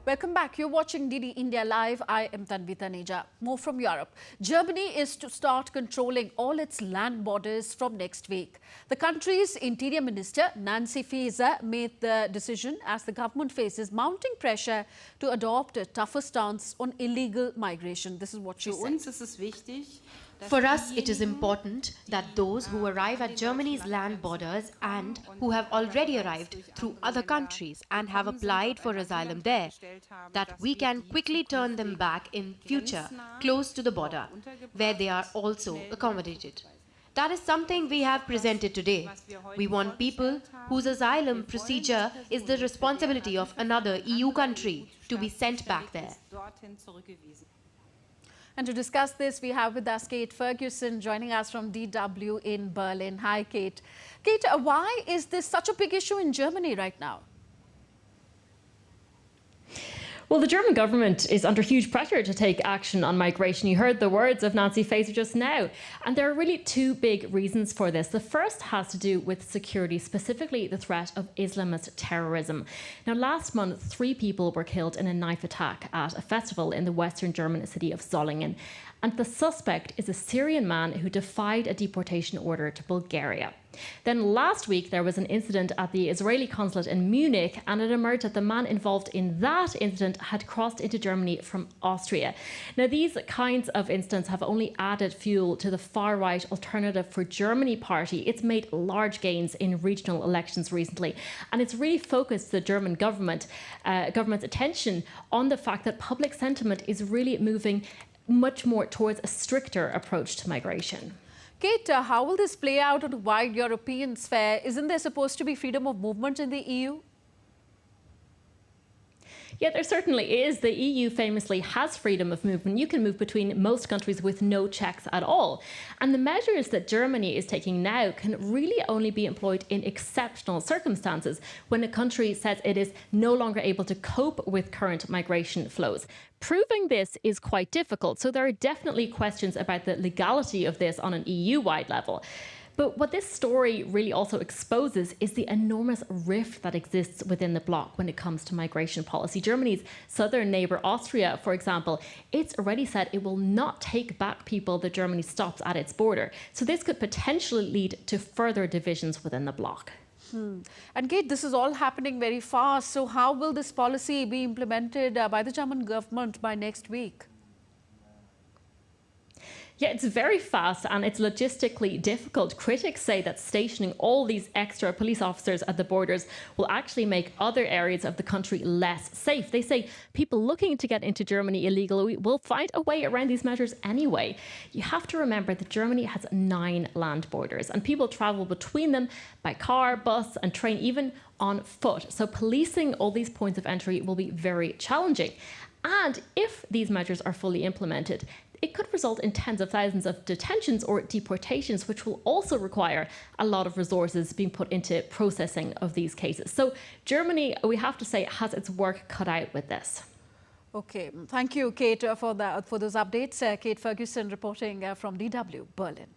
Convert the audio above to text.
Welcome back. You're watching DD India Live. I am Tanvi Taneja. More from Europe. Germany is to start controlling all its land borders from next week. The country's Interior Minister, Nancy Faeser, made the decision as the government faces mounting pressure to adopt a tougher stance on illegal migration. This is what she said. For us, it is important that those who arrive at Germany's land borders and who have already arrived through other countries and have applied for asylum there, that we can quickly turn them back in future close to the border, where they are also accommodated. That is something we have presented today. We want people whose asylum procedure is the responsibility of another EU country to be sent back there. And to discuss this, we have with us Kate Ferguson joining us from DW in Berlin. Hi, Kate. Kate, why is this such a big issue in Germany right now? Well, the German government is under huge pressure to take action on migration. You heard the words of Nancy Faeser just now. And there are really two big reasons for this. The first has to do with security, specifically the threat of Islamist terrorism. Now, last month, 3 people were killed in a knife attack at a festival in the western German city of Solingen. And the suspect is a Syrian man who defied a deportation order to Bulgaria. Then last week, there was an incident at the Israeli consulate in Munich, and it emerged that the man involved in that incident had crossed into Germany from Austria. Now, these kinds of incidents have only added fuel to the far-right Alternative for Germany party. It's made large gains in regional elections recently, and it's really focused the German government's attention on the fact that public sentiment is really moving much more towards a stricter approach to migration. Kate, how will this play out on a wide European sphere? Isn't there supposed to be freedom of movement in the EU? Yeah, there certainly is. The EU famously has freedom of movement. You can move between most countries with no checks at all. And the measures that Germany is taking now can really only be employed in exceptional circumstances, when a country says it is no longer able to cope with current migration flows. Proving this is quite difficult, so there are definitely questions about the legality of this on an EU-wide level. But what this story really also exposes is the enormous rift that exists within the bloc when it comes to migration policy. Germany's southern neighbour Austria, for example, it's already said it will not take back people that Germany stops at its border. So this could potentially lead to further divisions within the bloc. And Kate, this is all happening very fast. So how will this policy be implemented by the German government by next week? Yeah, it's very fast and it's logistically difficult. Critics say that stationing all these extra police officers at the borders will actually make other areas of the country less safe. They say people looking to get into Germany illegally will find a way around these measures anyway. You have to remember that Germany has 9 land borders and people travel between them by car, bus and train, even on foot. So policing all these points of entry will be very challenging. And if these measures are fully implemented, it could result in tens of thousands of detentions or deportations, which will also require a lot of resources being put into processing of these cases. So Germany, we have to say, has its work cut out with this. Okay, thank you, Kate, for those updates. Kate Ferguson reporting from DW, Berlin.